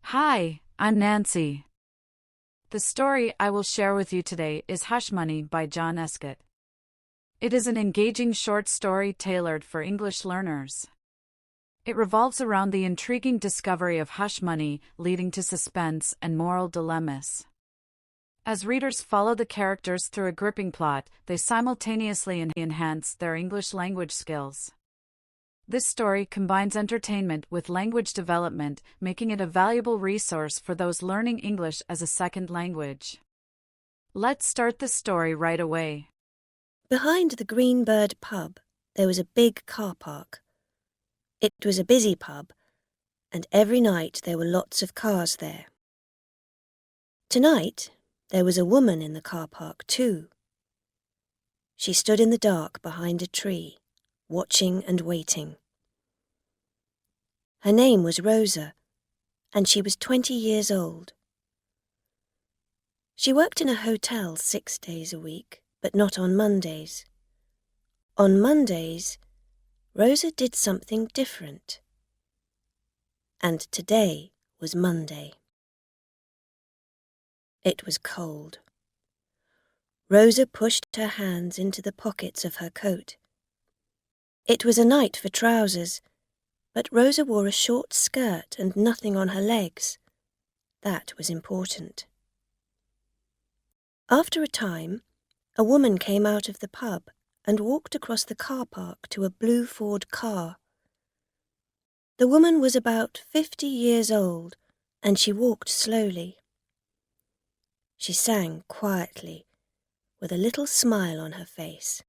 Hi, I'm Nancy. The story I will share with you today is Hush Money by John Escott. It is an engaging short story tailored for English learners. It revolves around the intriguing discovery of hush money, leading to suspense and moral dilemmas. As readers follow the characters through a gripping plot, they simultaneously enhance their English language skills. This story combines entertainment with language development, making it a valuable resource for those learning English as a second language. Let's start the story right away. Behind the Greenbird pub, there was a big car park. It was a busy pub, and every night there were lots of cars there. Tonight, there was a woman in the car park too. She stood in the dark behind a tree, watching and waiting. Her name was Rosa, and she was 20 years old. She worked in a hotel 6 days a week, but not on Mondays. On Mondays, Rosa did something different. And today was Monday. It was cold. Rosa pushed her hands into the pockets of her coat. It was a night for trousers, but Rosa wore a short skirt and nothing on her legs. That was important. After a time, a woman came out of the pub and walked across the car park to a blue Ford car. The woman was about 50 years old, and she walked slowly. She sang quietly, with a little smile on her face.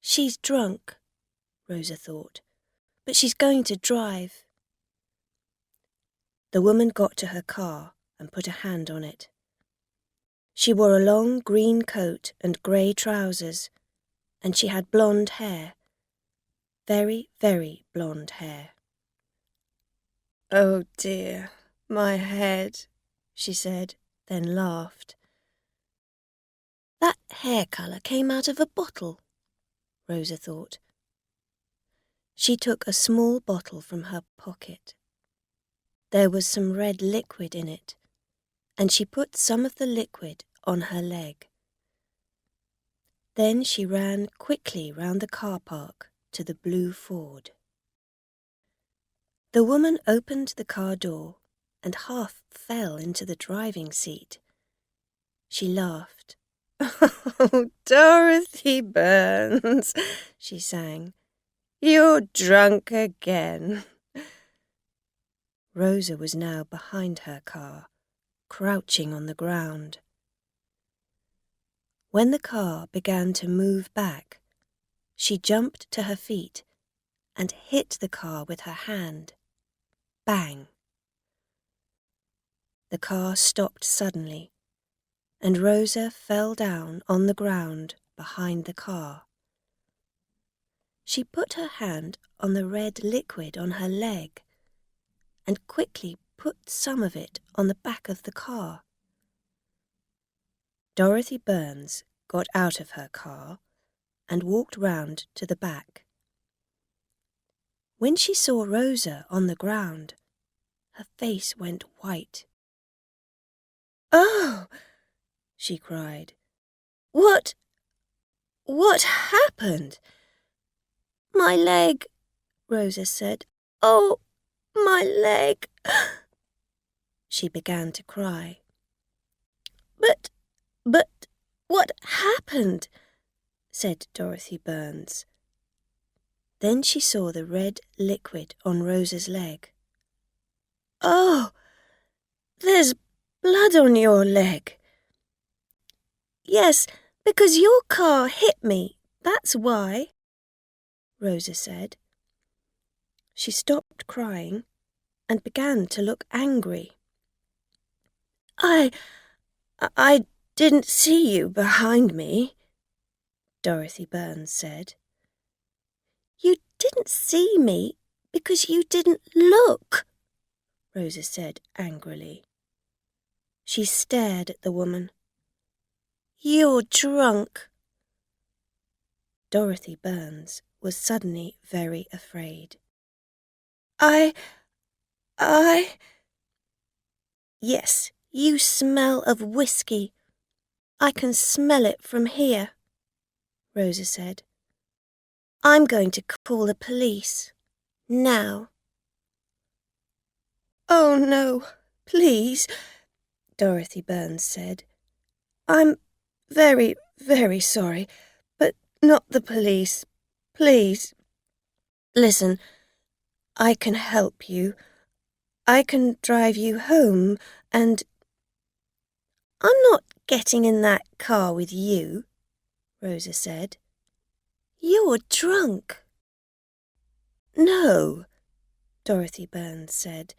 She's drunk, Rosa thought, but she's going to drive. The woman got to her car and put a hand on it. She wore a long green coat and grey trousers, and she had blonde hair. Very, very blonde hair. "Oh dear, my head," she said, then laughed. That hair colour came out of a bottle, Rosa thought. She took a small bottle from her pocket. There was some red liquid in it, and she put some of the liquid on her leg. Then she ran quickly round the car park to the blue Ford. The woman opened the car door and half fell into the driving seat. She laughed. "Oh, Dorothy Burns," she sang. "You're drunk again." Rosa was now behind her car, crouching on the ground. When the car began to move back, she jumped to her feet and hit the car with her hand. Bang! The car stopped suddenly, and Rosa fell down on the ground behind the car. She put her hand on the red liquid on her leg and quickly put some of it on the back of the car. Dorothy Burns got out of her car and walked round to the back. When she saw Rosa on the ground, her face went white. "Oh!" she cried. What happened?" "My leg," Rosa said. "Oh, my leg." She began to cry. But what happened?" said Dorothy Burns. Then she saw the red liquid on Rosa's leg. "Oh, there's blood on your leg." "Yes, because your car hit me, that's why," Rosa said. She stopped crying and began to look angry. I didn't see you behind me," Dorothy Burns said. "You didn't see me because you didn't look," Rosa said angrily. She stared at the woman. "You're drunk." Dorothy Burns was suddenly very afraid. Yes, you smell of whiskey. I can smell it from here, Rosa said. I'm going to call the police. Now. Oh, no, please, Dorothy Burns said. I'm very, very sorry, but not the police. Please. Listen, I can help you. I can drive you home, and I'm not getting in that car with you, Rosa said. You're drunk. No, Dorothy Burns said.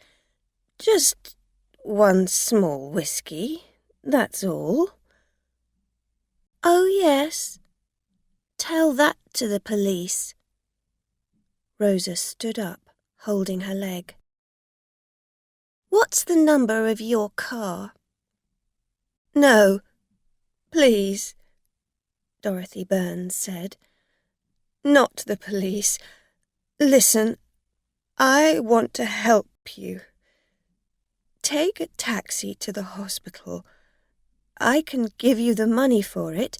Just one small whiskey, that's all. Oh, yes. Tell that to the police. Rosa stood up, holding her leg. What's the number of your car? No, please, Dorothy Burns said. Not the police. Listen, I want to help you. Take a taxi to the hospital. I can give you the money for it.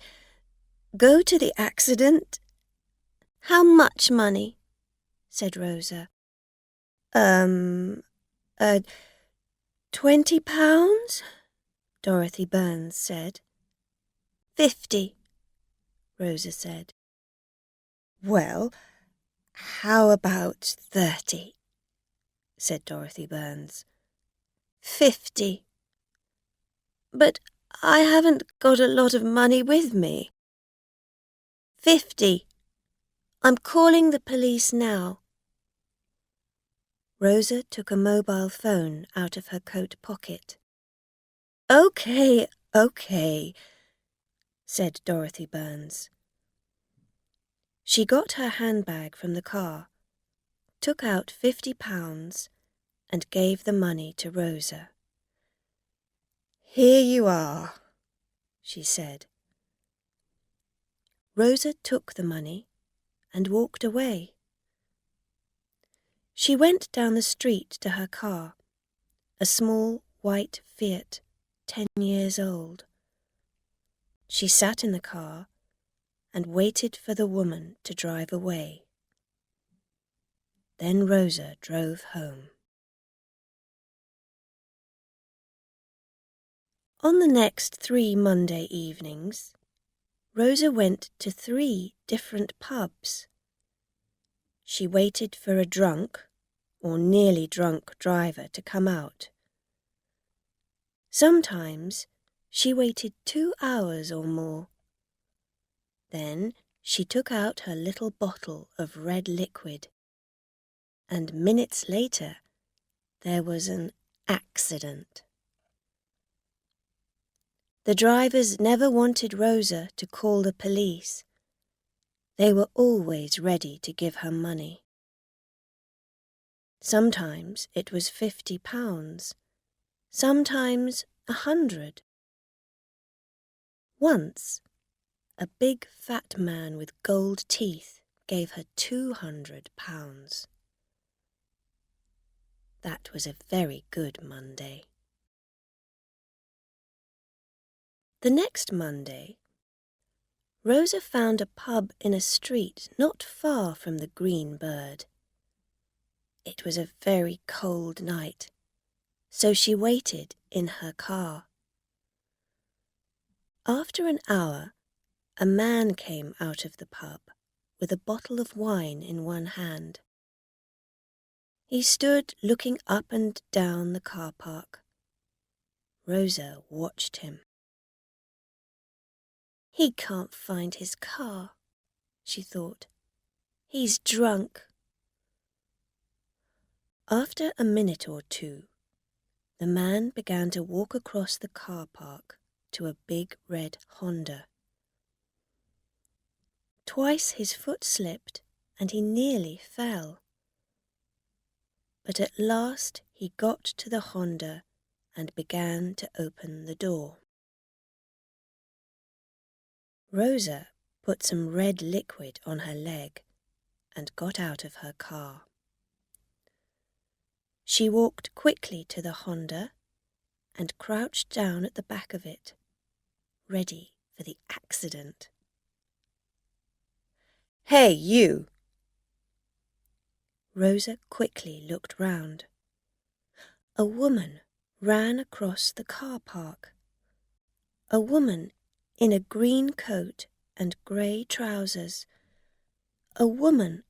Go to the accident. How much money? Said Rosa. £20, Dorothy Burns said. 50, Rosa said. Well, how about 30? Said Dorothy Burns. 50. But I haven't got a lot of money with me. 50. I'm calling the police now. Rosa took a mobile phone out of her coat pocket. OK, said Dorothy Burns. She got her handbag from the car, took out £50 and gave the money to Rosa. Here you are, she said. Rosa took the money and walked away. She went down the street to her car, a small white Fiat, 10 years old. She sat in the car and waited for the woman to drive away. Then Rosa drove home. On the next 3 Monday evenings, Rosa went to 3 different pubs. She waited for a drunk or nearly drunk driver to come out. Sometimes she waited 2 hours or more. Then she took out her little bottle of red liquid, and minutes later there was an accident. The drivers never wanted Rosa to call the police. They were always ready to give her money. Sometimes it was £50, sometimes 100. Once, a big fat man with gold teeth gave her £200. That was a very good Monday. The next Monday, Rosa found a pub in a street not far from the Green Bird. It was a very cold night, so she waited in her car. After an hour, a man came out of the pub with a bottle of wine in one hand. He stood looking up and down the car park. Rosa watched him. He can't find his car, she thought. He's drunk. After a minute or two, the man began to walk across the car park to a big red Honda. Twice his foot slipped and he nearly fell. But at last he got to the Honda and began to open the door. Rosa put some red liquid on her leg and got out of her car. She walked quickly to the Honda and crouched down at the back of it, ready for the accident. "Hey, you!" Rosa quickly looked round. A woman ran across the car park. A woman in a green coat and grey trousers. A woman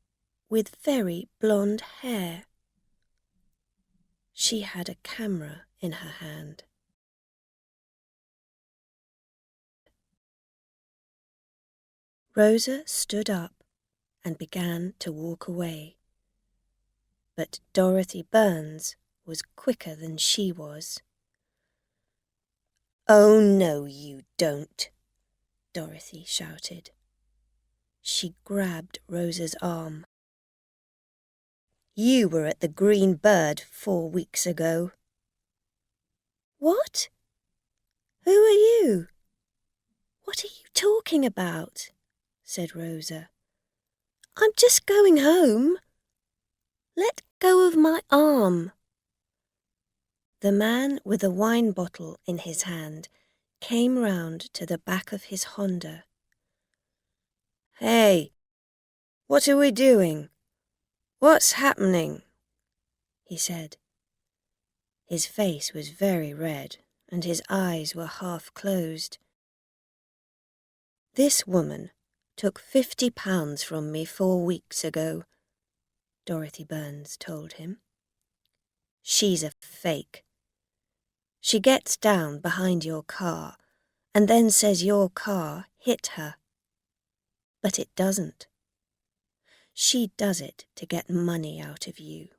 with very blonde hair. She had a camera in her hand. Rosa stood up and began to walk away. But Dorothy Burns was quicker than she was. "Oh, no, you don't," Dorothy shouted. She grabbed Rosa's arm. "You were at the Green Bird 4 weeks ago." "What? Who are you? What are you talking about?" said Rosa. "I'm just going home. Let go of my arm." The man with a wine bottle in his hand came round to the back of his Honda. "Hey, what are we doing? What's happening?" he said. His face was very red and his eyes were half closed. "This woman took £50 from me 4 weeks ago," Dorothy Burns told him. "She's a fake. She gets down behind your car and then says your car hit her. But it doesn't. She does it to get money out of you.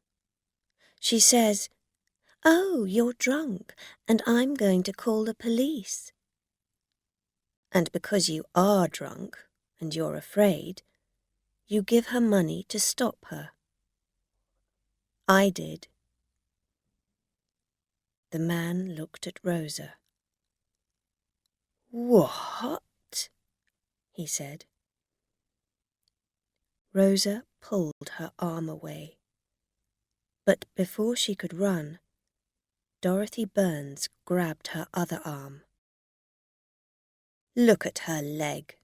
She says, 'Oh, you're drunk and I'm going to call the police.' And because you are drunk and you're afraid, you give her money to stop her. I did." The man looked at Rosa. "What?" he said. Rosa pulled her arm away. But before she could run, Dorothy Burns grabbed her other arm. "Look at her leg,"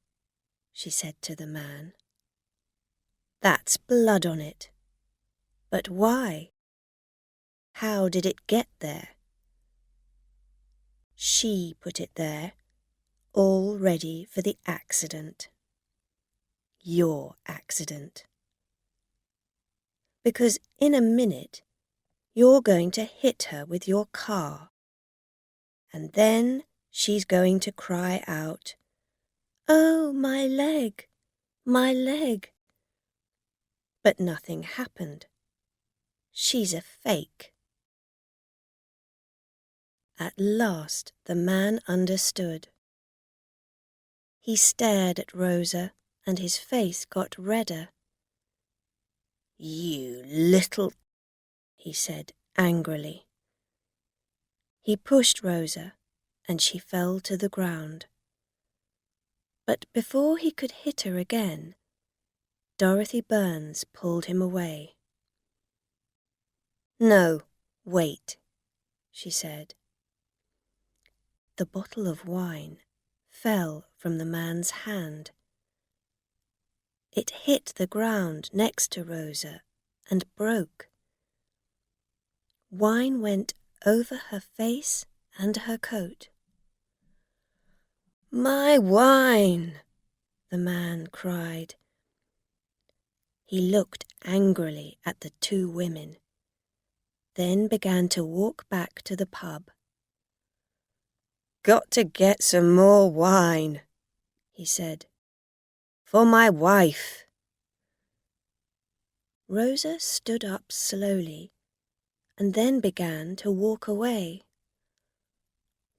she said to the man. "That's blood on it. But why? How did it get there?" "She put it there, all ready for the accident. Your accident. Because in a minute you're going to hit her with your car. And then she's going to cry out, 'Oh, my leg, my leg.' But nothing happened. She's a fake." At last the man understood. He stared at Rosa and his face got redder. "You little," he said angrily. He pushed Rosa and she fell to the ground. But before he could hit her again, Dorothy Burns pulled him away. "No, wait," she said. The bottle of wine fell from the man's hand. It hit the ground next to Rosa and broke. Wine went over her face and her coat. "My wine!" the man cried. He looked angrily at the 2 women, then began to walk back to the pub. "Got to get some more wine," he said. "For my wife." Rosa stood up slowly and then began to walk away.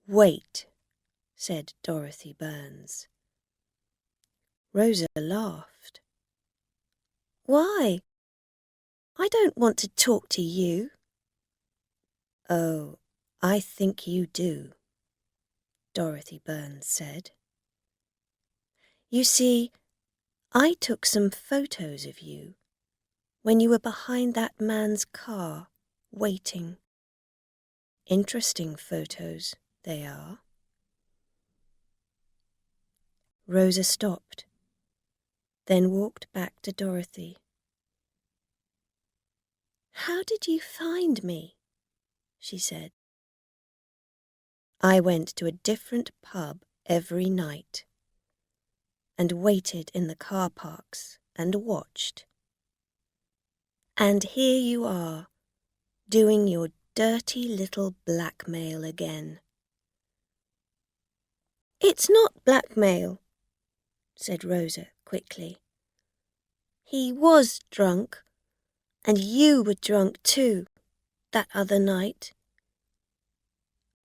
"Wait," said Dorothy Burns. Rosa laughed. "Why? I don't want to talk to you." "Oh, I think you do," Dorothy Burns said. "You see, I took some photos of you when you were behind that man's car waiting. Interesting photos they are. Rosa stopped, then walked back to Dorothy. "How did you find me?" she said. "I went to a different pub every night and waited in the car parks and watched. And here you are, doing your dirty little blackmail again." "It's not blackmail," said Rosa quickly. "He was drunk, and you were drunk too, that other night."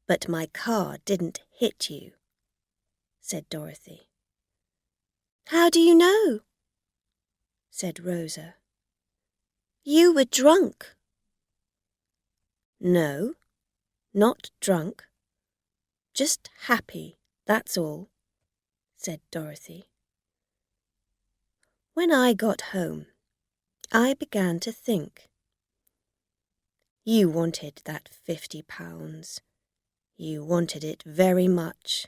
"But my car didn't hit you," said Dorothy. "How do you know?" said Rosa. "You were drunk." "No, not drunk. Just happy, that's all," said Dorothy. "When I got home, I began to think. You wanted that £50. You wanted it very much.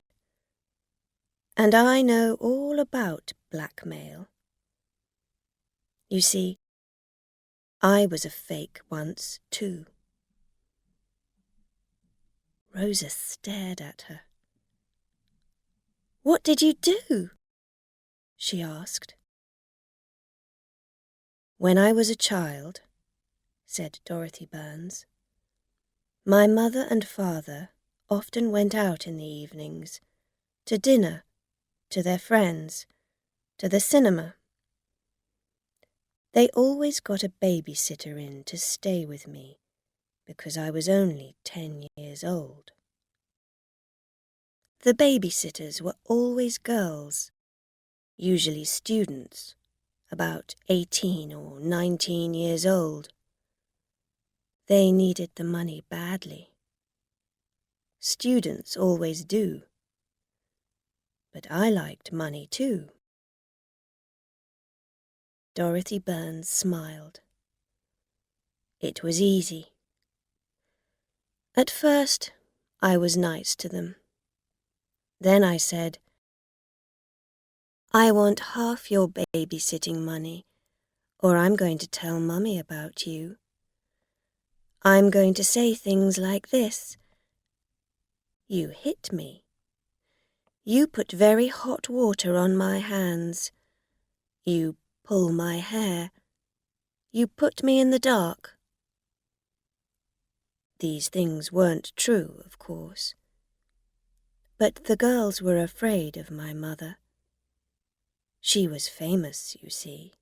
And I know all about blackmail. You see, I was a fake once, too." Rosa stared at her. "What did you do?" she asked. "When I was a child," said Dorothy Burns, "my mother and father often went out in the evenings, to dinner, to their friends, to the cinema. They always got a babysitter in to stay with me, because I was only 10 years old. The babysitters were always girls, usually students, about 18 or 19 years old. They needed the money badly. Students always do. But I liked money too." Dorothy Burns smiled. "It was easy. At first, I was nice to them. Then I said, 'I want half your babysitting money, or I'm going to tell Mummy about you. I'm going to say things like this: You hit me. You put very hot water on my hands. You pull my hair. You put me in the dark.' These things weren't true, of course. But the girls were afraid of my mother. She was famous, you see.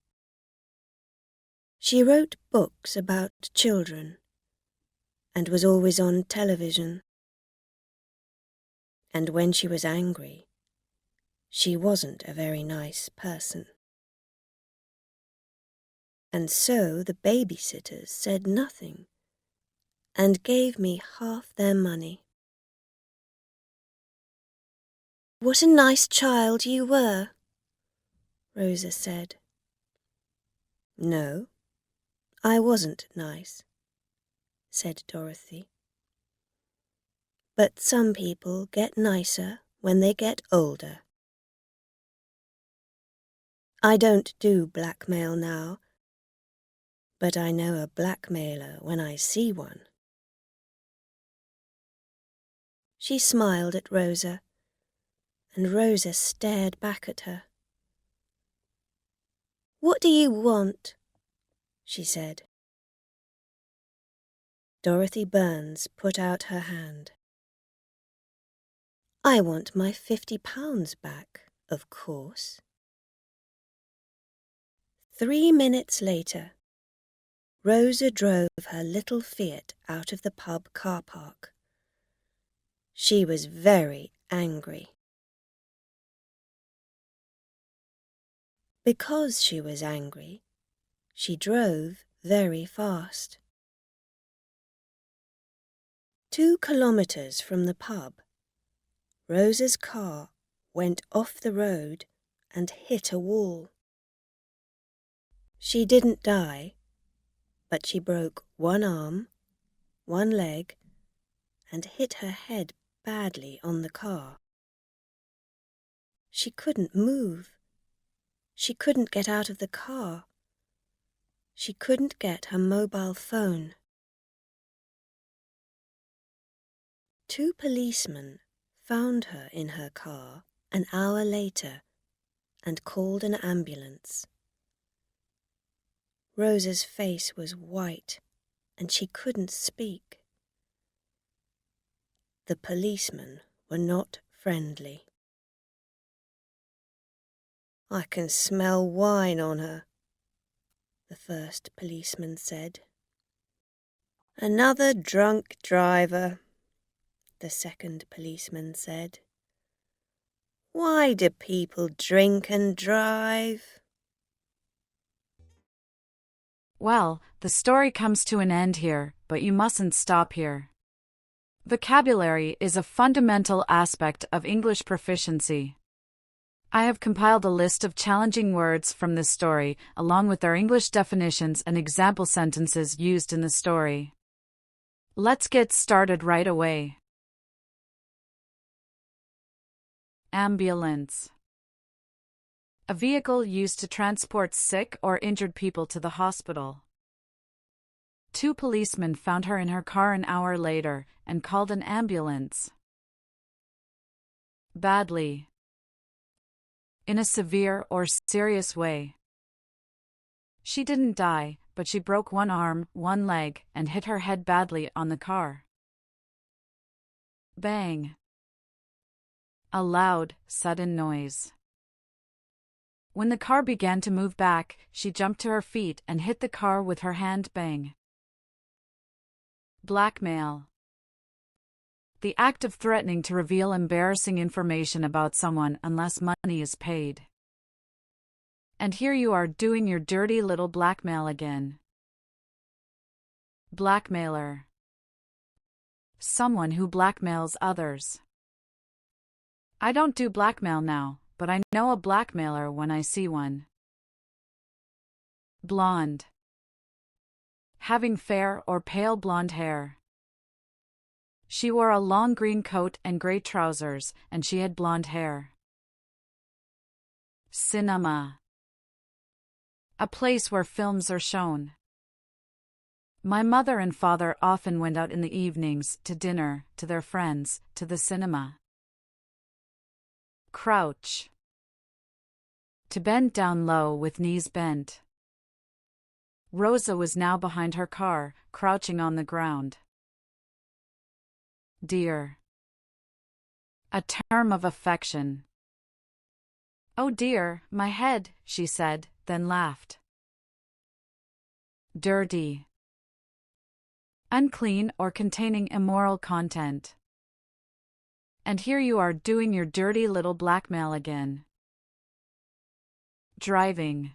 She wrote books about children and was always on television. And when she was angry, she wasn't a very nice person. And so the babysitters said nothing and gave me half their money." "What a nice child you were," Rosa said. "No, I wasn't nice," said Dorothy. "But some people get nicer when they get older. I don't do blackmail now, but I know a blackmailer when I see one." She smiled at Rosa, and Rosa stared back at her. "What do you want?" she said. Dorothy Burns put out her hand. "I want my £50 back, of course." 3 minutes later, Rosa drove her little Fiat out of the pub car park. She was very angry. Because she was angry, she drove very fast. 2 kilometers from the pub, Rosa's car went off the road and hit a wall. She didn't die, but she broke one arm, one leg, and hit her head badly on the car. She couldn't move. She couldn't get out of the car. She couldn't get her mobile phone. 2 policemen found her in her car an hour later and called an ambulance. Rosa's face was white and she couldn't speak. The policemen were not friendly. "I can smell wine on her," the first policeman said. "Another drunk driver," the second policeman said. "Why do people drink and drive?" Well, the story comes to an end here, but you mustn't stop here. Vocabulary is a fundamental aspect of English proficiency. I have compiled a list of challenging words from this story, along with their English definitions and example sentences used in the story. Let's get started right away. Ambulance. A vehicle used to transport sick or injured people to the hospital. 2 policemen found her in her car an hour later and called an ambulance. Badly. In a severe or serious way. She didn't die, but she broke one arm, one leg, and hit her head badly on the car. Bang. A loud, sudden noise. When the car began to move back, she jumped to her feet and hit the car with her hand. Bang. Blackmail. The act of threatening to reveal embarrassing information about someone unless money is paid. And here you are doing your dirty little blackmail again. Blackmailer. Someone who blackmails others. I don't do blackmail now, but I know a blackmailer when I see one. Blonde. Having fair or pale blonde hair. She wore a long green coat and gray trousers, and she had blonde hair. Cinema. A place where films are shown. My mother and father often went out in the evenings to dinner, to their friends, to the cinema. Crouch. To bend down low with knees bent. Rosa was now behind her car, crouching on the ground. Dear. A term of affection. "Oh dear, my head," she said, then laughed. Dirty. Unclean or containing immoral content. And here you are doing your dirty little blackmail again. Driving.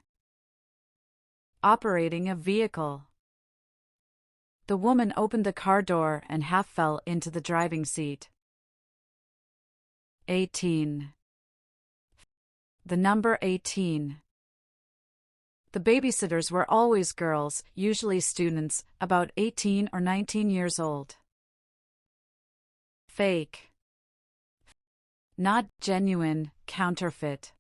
Operating a vehicle. The woman opened the car door and half fell into the driving seat. 18. The number 18. The babysitters were always girls, usually students, about 18 or 19 years old. Fake. Not genuine, counterfeit.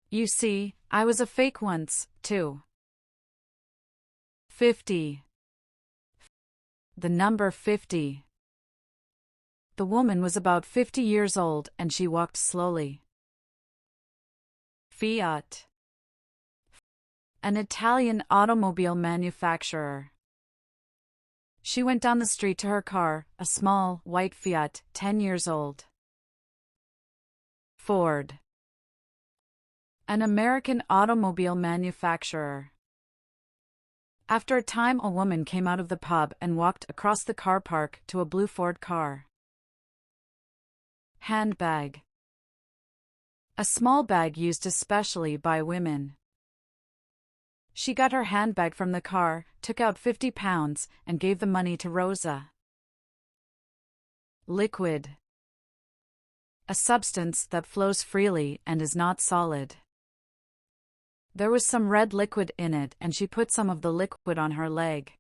You see, I was a fake once, too. 50. The number 50. The woman was about 50 years old and she walked slowly. Fiat. An Italian automobile manufacturer. She went down the street to her car, a small, white Fiat, 10 years old. Ford. An American automobile manufacturer. After a time, a woman came out of the pub and walked across the car park to a blue Ford car. Handbag. A small bag used especially by women. She got her handbag from the car, took out £50, and gave the money to Rosa. Liquid. A substance that flows freely and is not solid. There was some red liquid in it and she put some of the liquid on her leg.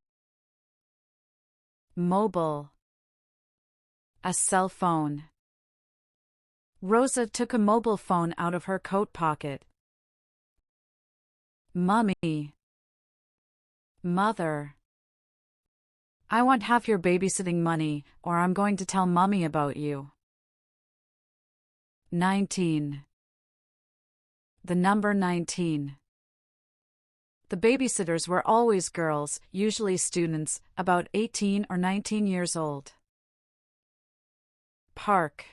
Mobile. A cell phone. Rosa took a mobile phone out of her coat pocket. Mummy. Mother. I want half your babysitting money, or I'm going to tell Mummy about you. 19. The number 19. The babysitters were always girls, usually students, about 18 or 19 years old. Park.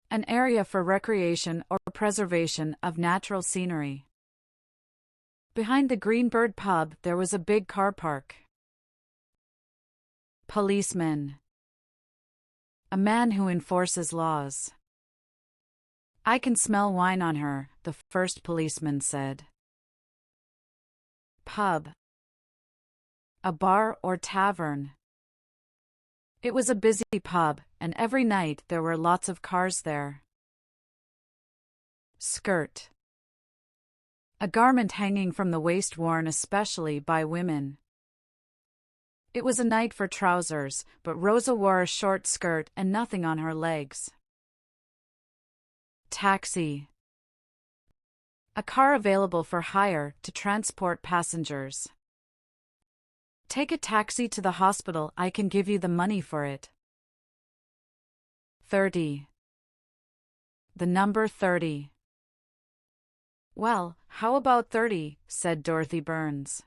An area for recreation or preservation of natural scenery. Behind the Greenbird pub there was a big car park. Policeman. A man who enforces laws. I can smell wine on her, the first policeman said. Pub. A bar or tavern. It was a busy pub, and every night there were lots of cars there. Skirt. A garment hanging from the waist worn especially by women. It was a night for trousers, but Rosa wore a short skirt and nothing on her legs. Taxi. A car available for hire to transport passengers. Take a taxi to the hospital, I can give you the money for it. 30. The number 30. Well, how about 30, said Dorothy Burns.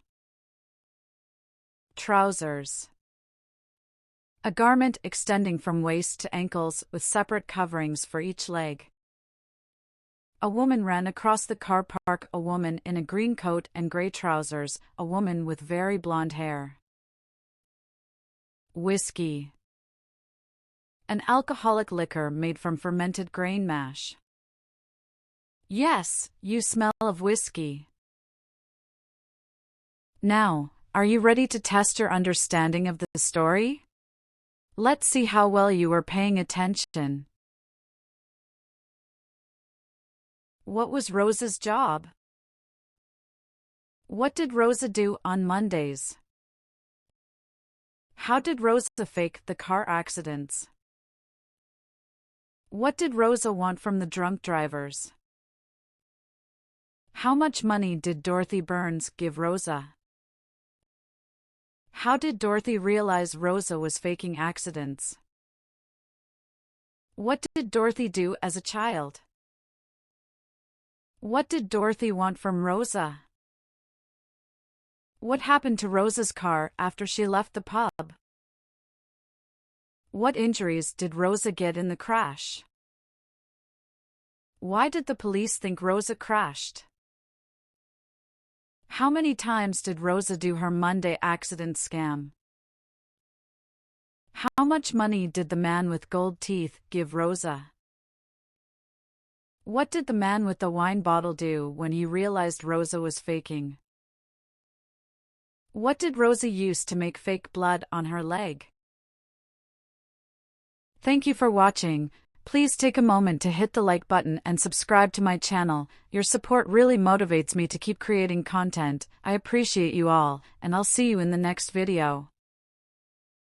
Trousers. A garment extending from waist to ankles with separate coverings for each leg. A woman ran across the car park, a woman in a green coat and gray trousers, a woman with very blonde hair. Whiskey. An alcoholic liquor made from fermented grain mash. Yes, you smell of whiskey. Now, are you ready to test your understanding of the story? Let's see how well you were paying attention. What was Rosa's job? What did Rosa do on Mondays? How did Rosa fake the car accidents? What did Rosa want from the drunk drivers? How much money did Dorothy Burns give Rosa? How did Dorothy realize Rosa was faking accidents? What did Dorothy do as a child? What did Dorothy want from Rosa? What happened to Rosa's car after she left the pub? What injuries did Rosa get in the crash? Why did the police think Rosa crashed? How many times did Rosa do her Monday accident scam? How much money did the man with gold teeth give Rosa? What did the man with the wine bottle do when he realized Rosa was faking? What did Rosa use to make fake blood on her leg? Thank you for watching. Please take a moment to hit the like button and subscribe to my channel. Your support really motivates me to keep creating content. I appreciate you all, and I'll see you in the next video.